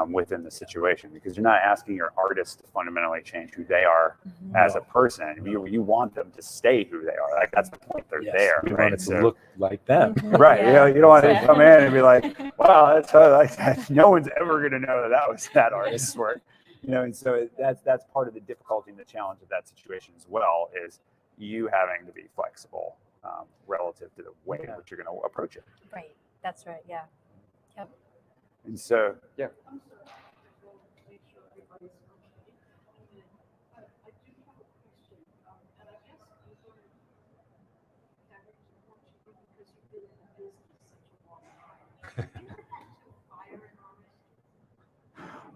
within the situation, because you're not asking your artist to fundamentally change who they are as a person. You want them to stay who they are. Like, that's the point. They're there, You right? want it to look like them. Right. You know, you don't want to come in and be like, wow, that's like no one's ever going to know that was that artist's work. You know, and so that's part of the difficulty and the challenge of that situation as well, is you having to be flexible relative to the way in which you're going to approach it. Right. That's right. Yeah. Yep. And so, yeah. I'm sorry, to make sure everybody's okay. I do have a question, and I guess I'm going to direct it more to you because you've been in the business such a long time. Have you ever had to fire an artist?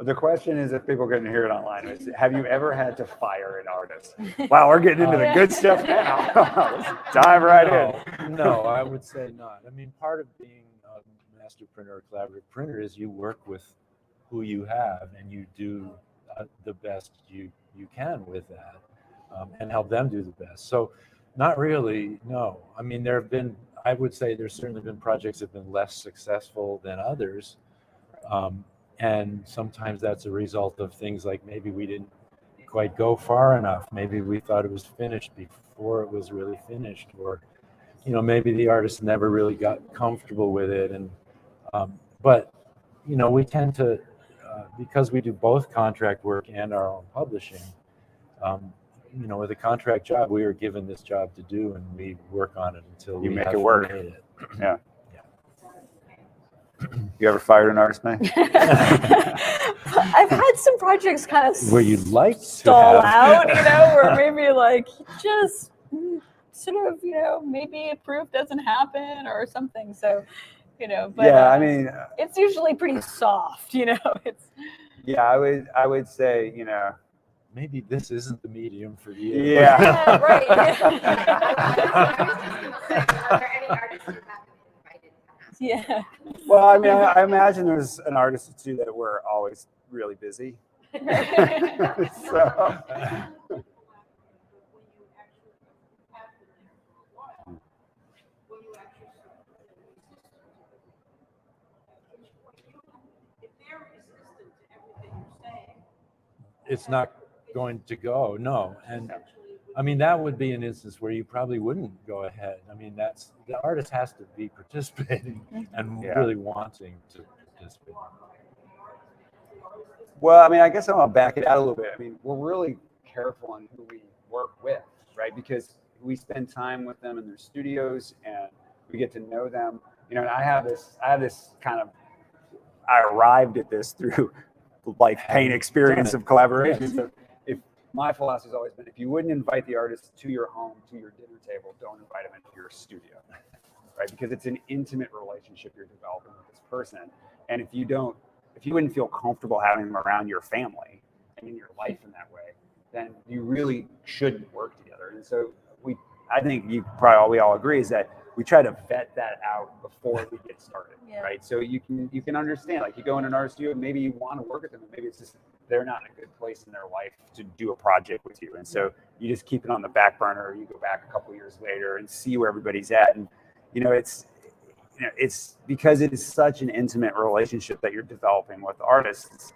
The question is, if people couldn't hear it online, is, have you ever had to fire an artist? Wow, we're getting into the good stuff now. Let's dive right in. No, I would say not. I mean, part of being a master printer or collaborative printer is you work with who you have, and you do the best you can with that, and help them do the best. So not really, no. I mean, I would say there's certainly been projects that have been less successful than others. And sometimes that's a result of things like maybe we didn't quite go far enough. Maybe we thought it was finished before it was really finished, or, you know, maybe the artist never really got comfortable with it. And but, you know, we tend to, because we do both contract work and our own publishing, you know, with a contract job, we are given this job to do, and we work on it until we make have it work. made it. Yeah. You ever fired an artist, Mae? I've had some projects kind of Where you'd like to stall have. out, you know, where maybe like just sort of, you know, maybe a proof doesn't happen or something. So, you know, but Yeah, I mean, it's usually pretty soft, you know. It's yeah, I would say, you know, Maybe this isn't the medium for you. yeah. Yeah, right. Are there any artists you haven't invited to ask? Yeah. Well, I mean, I imagine there's an artist or two that were always really busy. So, When you actually have been there for a while, when you actually start putting if they're resistant to everything you're saying, It's not going to go, no. And I mean, that would be an instance where you probably wouldn't go ahead. I mean, the artist has to be participating and really wanting to participate. well, I mean, I guess I'm gonna back it out a little bit. I mean, we're really careful on who we work with, right? Because we spend time with them in their studios and we get to know them. You know, and I have this kind of, I arrived at this through like pain experience of collaboration. Yes. So if my philosophy has always been, if you wouldn't invite the artist to your home, to your dinner table, don't invite them into your studio, right? Because it's an intimate relationship you're developing with this person. And if you wouldn't feel comfortable having them around your family and in your life in that way, then you really shouldn't work together. And so I think we all agree is that we try to vet that out before we get started, right? So you can understand, like, you go in an art studio, maybe you want to work with them, and maybe it's just they're not in a good place in their life to do a project with you, and so you just keep it on the back burner. You go back a couple years later and see where everybody's at, and it's because it is such an intimate relationship that you're developing with artists.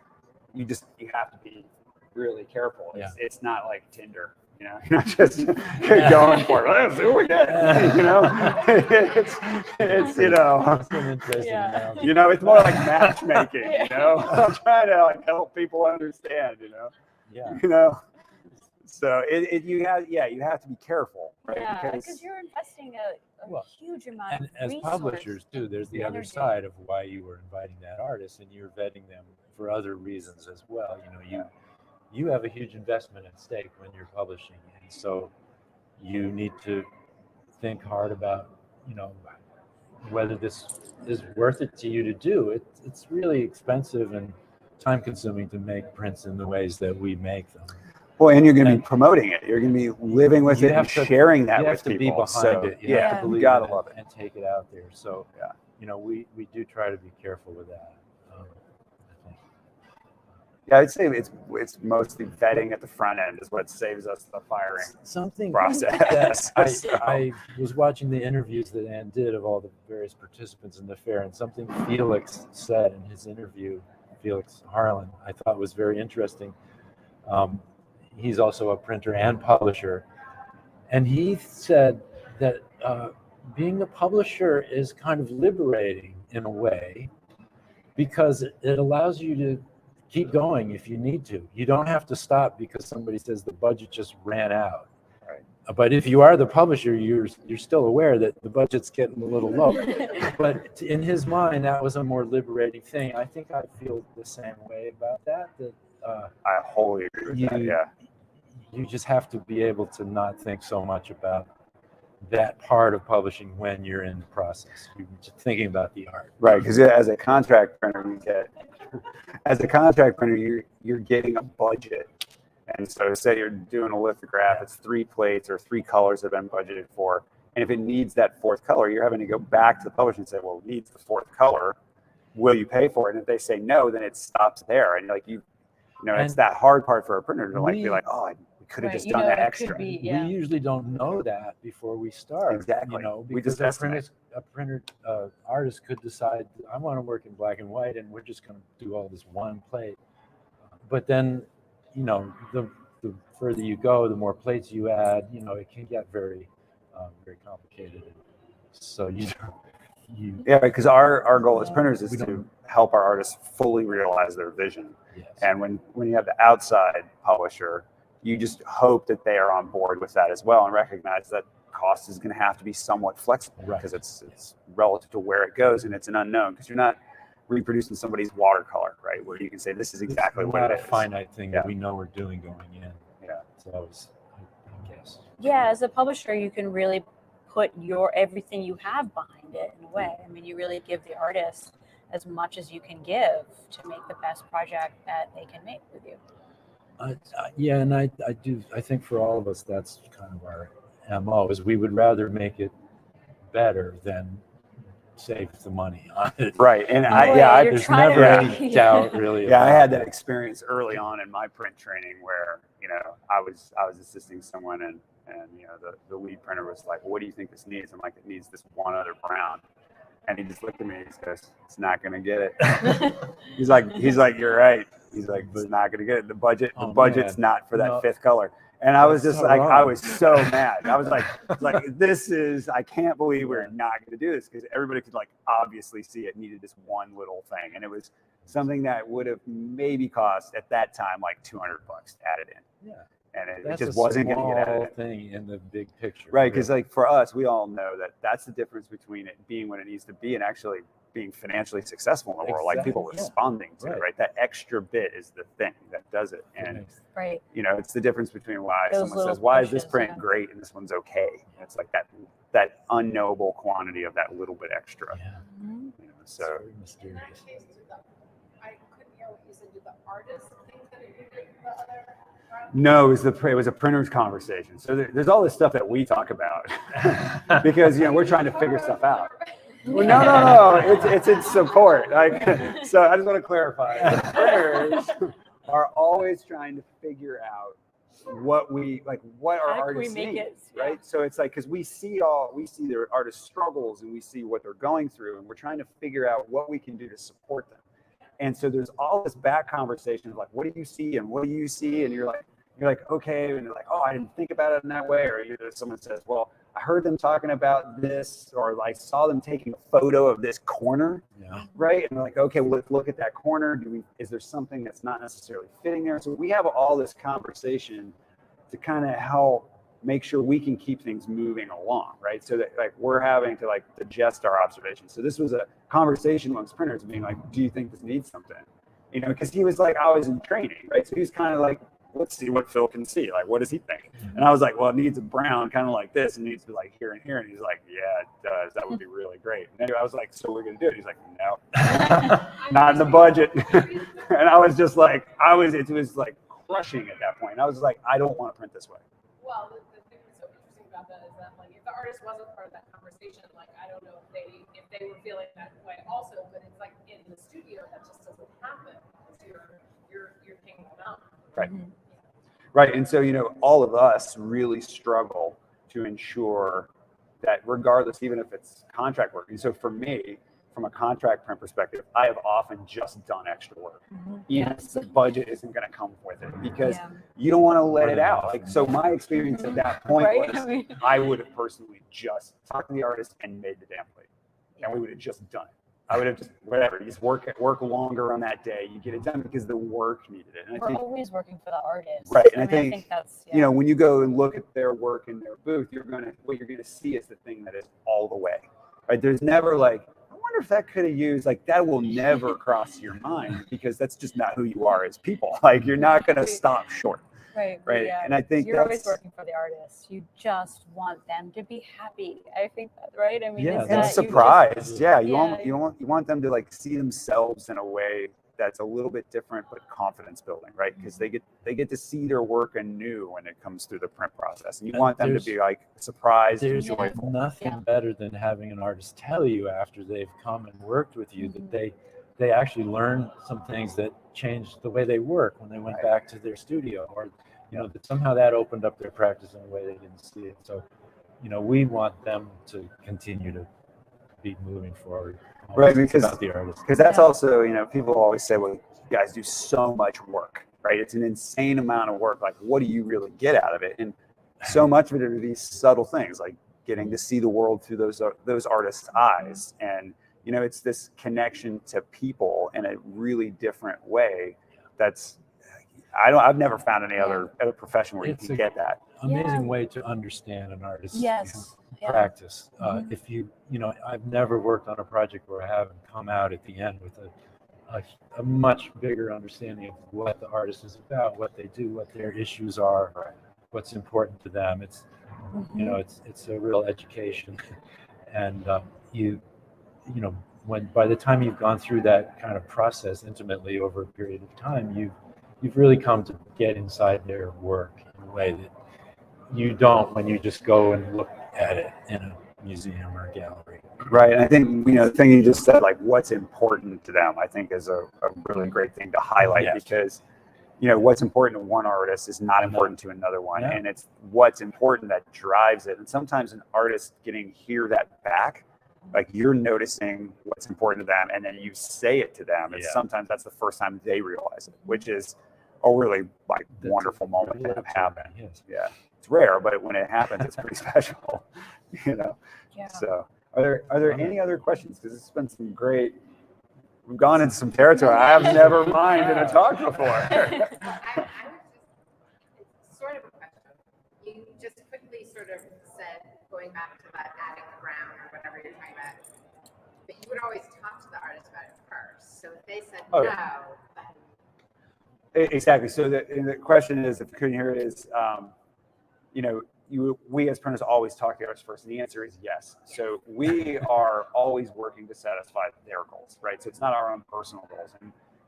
You have to be really careful. It's not like Tinder. You're not just going for it. Let's see what we get. It's an interesting analogy. it's more like matchmaking. I'm trying to like help people understand. So you have to be careful, right? Yeah, because you're investing a huge amount and of as resource. Publishers too, there's the other energy. side of why you were inviting that artist, and you're vetting them for other reasons as well. You have a huge investment at stake when you're publishing, and so you need to think hard about, whether this is worth it to you to do. It's really expensive and time consuming to make prints in the ways that we make them. Well, and you're going to be promoting it. You're going to be living with You it and have to- sharing that You with have to people. be behind So, it. You yeah, have to believe you gotta in love it. and take it out there. So, Yeah. you know, we do try to be careful with that. I think. Yeah, I'd say it's mostly vetting at the front end is what saves us the firing Something process. that So- I was watching the interviews that Ann did of all the various participants in the fair, and something Felix said in his interview, Felix Harlan, I thought was very interesting. He's also a printer and publisher, and he said that being a publisher is kind of liberating in a way because it allows you to keep going if you need to. You don't have to stop because somebody says the budget just ran out. Right. But if you are the publisher, you're still aware that the budget's getting a little low. But in his mind, that was a more liberating thing. I think I feel the same way about that. I wholly agree with that. Yeah. You just have to be able to not think so much about that part of publishing when you're in the process. You're just thinking about the art. Right, because as a contract printer, you're getting a budget, and so say you're doing a lithograph, it's 3 plates or 3 colors have been budgeted for, and if it needs that 4th color, you're having to go back to the publisher and say, well, it needs the 4th color. Will you pay for it? And if they say no, then it stops there, and like you know, it's that hard part for a printer to like be like, oh, we could have just done that extra. We usually don't know that before we start. Exactly. You know, We just because a printer artist could decide, I want to work in black and white, and we're just going to do all this one plate. But then, you know, the further you go, the more plates you add. You know, it can get very, very complicated. So yeah, because our goal as printers is to help our artists fully realize their vision. Yes. And when you have the outside publisher, you just hope that they are on board with that as well and recognize that cost is going to have to be somewhat flexible because it's relative to where it goes and it's an unknown because you're not reproducing somebody's watercolor, right? Where you can say this is exactly what it is. Not a finite thing that we know we're doing going in. Yeah. So I guess. Yeah, as a publisher, you can really put everything you have behind it in a way. I mean, you really give the artist as much as you can give to make the best project that they can make with you. Yeah, and I think for all of us, that's kind of our MO, is we would rather make it better than save the money on it. Right. And there's never any doubt really. Yeah, I had that experience early on in my print training where, you know, I was assisting someone and you know, the lead printer was like, what do you think this needs? I'm like, it needs this one other brown. And he just looked at me and he goes, it's not going to get it. he's like, you're right. He's like, it's not going to get it. The budget's not for that 5th color. And I was just like, I was so mad. I was like, I can't believe we're not going to do this because everybody could like obviously see it needed this one little thing. And it was something that would have maybe cost at that time like $200 added in. Yeah. And it just wasn't going to get added in. Thing in the big picture. Right, because like for us, we all know that that's the difference between it being what it needs to be and actually being financially successful in the world, like people responding to it, right? That extra bit is the thing that does it. And, you know, it's the difference between why someone says, why is this print great and this one's okay? And it's like that unknowable quantity of that little bit extra. Yeah. Mm-hmm. You know, so In that case, I couldn't hear what you said. Did the artist think that it would be the other? no, it was a printer's conversation. So there's all this stuff that we talk about because, you know, we're trying to figure stuff out. Well, no. It's in support. Like, so I just want to clarify. Printers are always trying to figure out what our artists need, right? So it's like because we see their artist struggles and we see what they're going through, and we're trying to figure out what we can do to support them. And so there's all this back conversation of like, what do you see and what do you see? And you're like, okay, and you're like, oh, I didn't think about it in that way. Or either someone says, well, I heard them talking about this, or I saw them taking a photo of this corner, right? And we're like, okay, well, let's look at that corner. Is there something that's not necessarily fitting there? So we have all this conversation to kind of help make sure we can keep things moving along, right? So that like we're having to like digest our observations. So this was a conversation amongst printers being like, do you think this needs something? You know, because he was like, I was in training, right? So he was kind of like, let's see what Phil can see. Like, what does he think? And I was like, well, it needs a brown kind of like this. It needs to be like here and here. And he's like, yeah, it does. That would be really great. And anyway, I was like, so we're going to do it. He's like, no, not in the budget. And I was just like, it was like crushing at that point. I was like, I don't want to print this way. Well, the thing that's so interesting about that is that, like, if the artist wasn't part of that conversation, like, I don't know if they were feeling that way also, but it's like in the studio that just doesn't happen because you're picking them out. Right. Right. And so, all of us really struggle to ensure that regardless, even if it's contract work. And so for me, from a contract print perspective, I have often just done extra work. Even if the budget isn't going to come with it because you don't want to let it out. Like, so my experience at that point was I would have personally just talked to the artist and made the damn plate. And we would have just done it. I would have just, whatever, you just work longer on that day. You get it done because the work needed it. And I We're think, always working for the artist. right. And I think that's, when you go and look at their work in their booth, what you're gonna see is the thing that is all the way. Right? There's never like, I wonder if that could have used, like, that will never cross your mind because that's just not who you are as people. Like, you're not gonna stop short. Right. Right. Yeah. And I think you're always working for the artist. You just want them to be happy. I think that's right. I mean, and surprised. You want them to like see themselves in a way that's a little bit different, but confidence building, right? Because they get to see their work anew when it comes through the print process, and you want them to be like surprised and There's joyful. nothing better than having an artist tell you after they've come and worked with you that they actually learned some things that changed the way they work when they went back to their studio, or that somehow that opened up their practice in a way they didn't see it. So, we want them to continue to be moving forward. Right, because the artist. Because that's also, people always say, well, you guys do so much work, right? It's an insane amount of work. Like, what do you really get out of it? And so much of it are these subtle things, like getting to see the world through those artists' eyes. And, it's this connection to people in a really different way. I've never found any other profession where you can get that. Amazing way to understand an artist's practice. If I've never worked on a project where I haven't come out at the end with a much bigger understanding of what the artist is about, what they do, what their issues are, what's important to them. It's it's a real education, and when by the time you've gone through that kind of process intimately over a period of time, you've really come to get inside their work in a way that you don't when you just go and look at it in a museum or a gallery. Right. And I think, the thing you just said, like what's important to them, I think is a really great thing to highlight because, what's important to one artist is not important to another one. Yeah. And it's what's important that drives it. And sometimes an artist hear that back, like you're noticing what's important to them and then you say it to them. And sometimes that's the first time they realize it, which is a really wonderful moment to have happen. Yes. Yeah. It's rare, but when it happens, it's pretty special, Yeah. So are there any other questions? Because it's been some great, we've gone into some territory I have never mined in a talk before. I was just, it's sort of a question. You just quickly sort of said, going back to that attic ground or whatever you're talking about, but you would always talk to the artist about it first. So if they said no, then... Exactly. So the question is, if you couldn't hear it, is, we as printers always talk to the artist first, and the answer is yes. So we are always working to satisfy their goals, right? So it's not our own personal goals.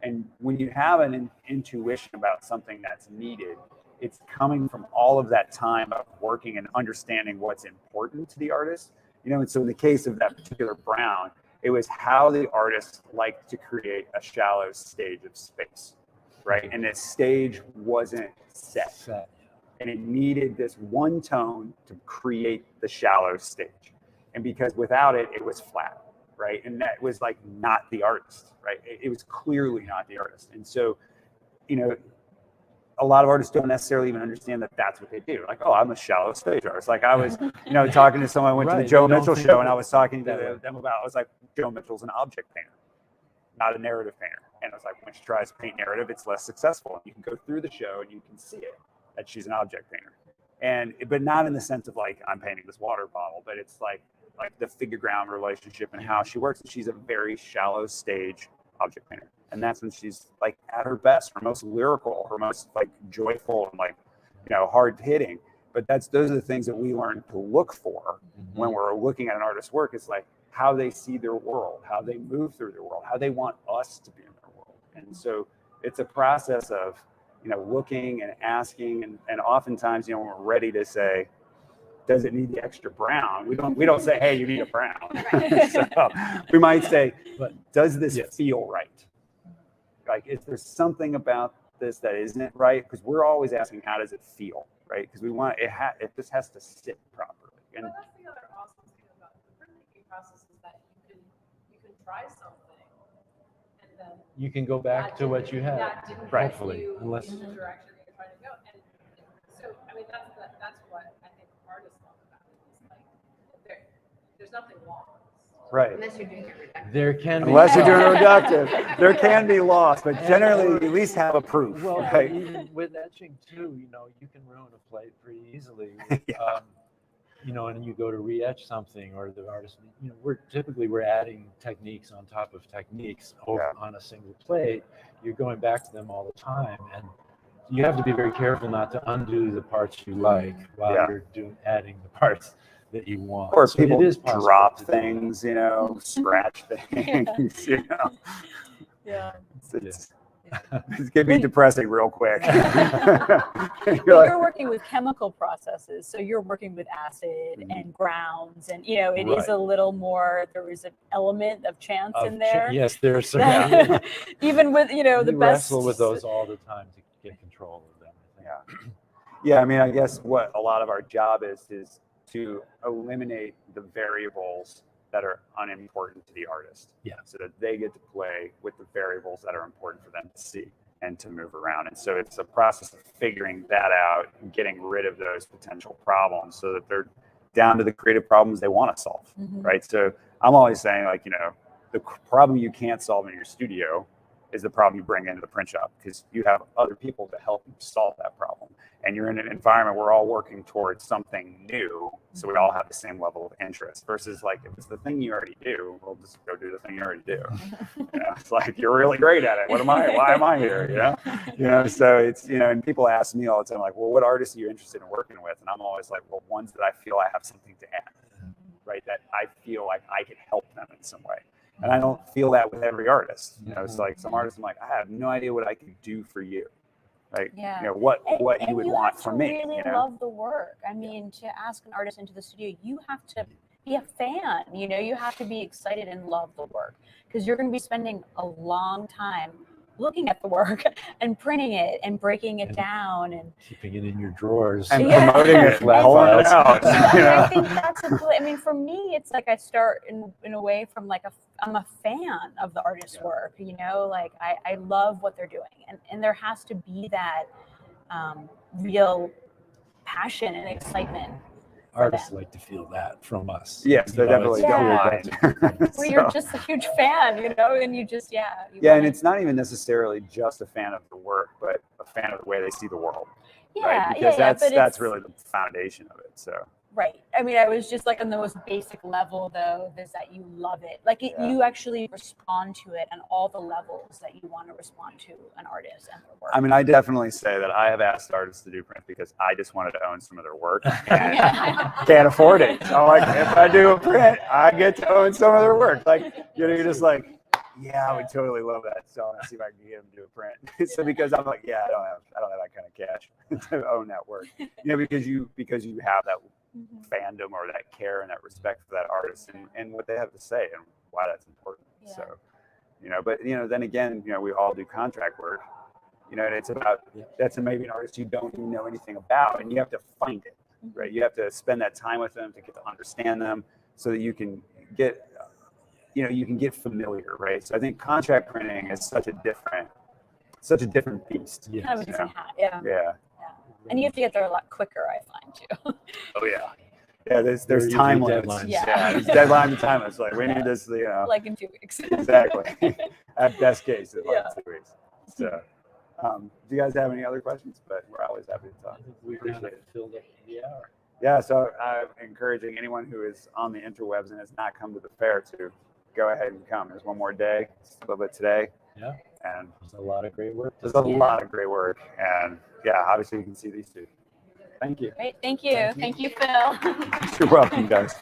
And when you have an intuition about something that's needed, it's coming from all of that time of working and understanding what's important to the artist. And so in the case of that particular brown, it was how the artist liked to create a shallow stage of space, right? And this stage wasn't set. And it needed this one tone to create the shallow stage. And because without it, it was flat, right? And that was not the artist, right? It was clearly not the artist. And so, a lot of artists don't necessarily even understand that that's what they do. Like, oh, I'm a shallow stage artist. Like I was, talking to someone, I went to the Joe Mitchell show and I was talking to them about, I was like, Joe Mitchell's an object painter, not a narrative painter. And I was like, when she tries to paint narrative, it's less successful. You can go through the show and you can see it, that she's an object painter. But not in the sense of I'm painting this water bottle, but it's like the figure ground relationship and how she works. And she's a very shallow stage object painter. And that's when she's at her best, her most lyrical, her most joyful and hard hitting. But those are the things that we learn to look for when we're looking at an artist's work. It's how they see their world, how they move through their world, how they want us to be in their world. And so it's a process of, looking and asking, and oftentimes, when we're ready to say, does it need the extra brown? We don't say, hey, you need a brown. So we might say, But does this yes. feel right? Like, is there something about this that isn't right? Because we're always asking, how does it feel, right? Because we want it. It just has to sit properly. And Well, that's the other awesome thing about the printmaking process is that you can try something and then you can go back to what you had, that didn't Right. hopefully, you unless in the direction that you're trying to go. And so, I mean, that's what I think artists love about it. Is like there's nothing lost. right. Unless you're doing it reductive. there can be. Unless you're doing a reductive, there can be loss, but generally, you at least have a proof. Well, right? even with etching too, you can ruin a plate pretty easily. Yeah. And you go to re-etch something, or the artist, we're adding techniques on top of techniques over on a single plate. You're going back to them all the time, and you have to be very careful not to undo the parts you like while you're adding the parts that you want. Or So people it is possible drop to do. things, scratch things, Yeah. It can be depressing real quick. You're working with chemical processes, so you're working with acid and grounds, and it is Right. a little more. There is an element of chance in there. Yes, there's some. Even with the we best. wrestle with those all the time to get control of them. I think. Yeah. I mean, I guess what a lot of our job is to eliminate the variables that are unimportant to the artist. Yeah. So that they get to play with the variables that are important for them to see and to move around. And so it's a process of figuring that out and getting rid of those potential problems so that they're down to the creative problems they want to solve. Right. So I'm always saying, like, the problem you can't solve in your studio is the problem you bring into the print shop, because you have other people to help you solve that problem. And you're in an environment where we're all working towards something new, so we all have the same level of interest. Versus, like, if it's the thing you already do, we'll just go do the thing you already do. It's like, you're really great at it. Why am I here? So it's, and people ask me all the time, like, well, what artists are you interested in working with? And I'm always like, well, ones that I feel I have something to add, right? That I feel like I could help them in some way. And I don't feel that with every artist. It's like some artists, I'm like, I have no idea what I could do for you. Right? Yeah. What you would want from me. You really love the work. I mean, to ask an artist into the studio, you have to be a fan. You have to be excited and love the work, because you're going to be spending a long time looking at the work and printing it and breaking it down and keeping it in your drawers and promoting it, pulling it out. I think that's for me, it's like I start in a way from like I'm a fan of the artist's work. Like I love what they're doing, and there has to be that real passion and excitement. Artists like to feel that from us. Yes, they definitely don't mind. Where you're just a huge fan, and you just and it's not even necessarily just a fan of the work, but a fan of the way they see the world. Right? Because that's really the foundation of it. So. Right. I mean, I was just like on the most basic level, though, is that you love it. Like you actually respond to it on all the levels that you want to respond to an artist and their work. I mean, I definitely say that I have asked artists to do print because I just wanted to own some of their work and can't afford it. So I'm like, if I do a print, I get to own some of their work. Like, you're just like, yeah, I would totally love that. So I'm gonna see if I can get them to do a print. So because I'm like, I don't have that kind of cash to own that work. Because you have that fandom or that care and that respect for that artist and what they have to say and why that's important. So, but then again, we all do contract work, and it's about that's maybe an artist you don't even know anything about, and you have to find it, right? You have to spend that time with them to get to understand them, so that you can get familiar, right? So I think contract printing is such a different beast. Kind of a different hat, Yeah. And you have to get there a lot quicker, I find, too. Oh, yeah. Yeah, there's time limits. Deadlines. Yeah, there's deadline to time limits. Like, we need this, like in 2 weeks. Exactly. At best case, it's like 2 weeks. So, do you guys have any other questions? But we're always happy to talk. We Appreciate kind of it. filled up the hour. Yeah, so I'm encouraging anyone who is on the interwebs and has not come to the fair to go ahead and come. There's one more day, a little bit today. Yeah. And there's a lot of great work. There's a lot of great work. And obviously you can see these two. Thank you. Great. Thank you. Thank you, Phil. You're welcome, guys.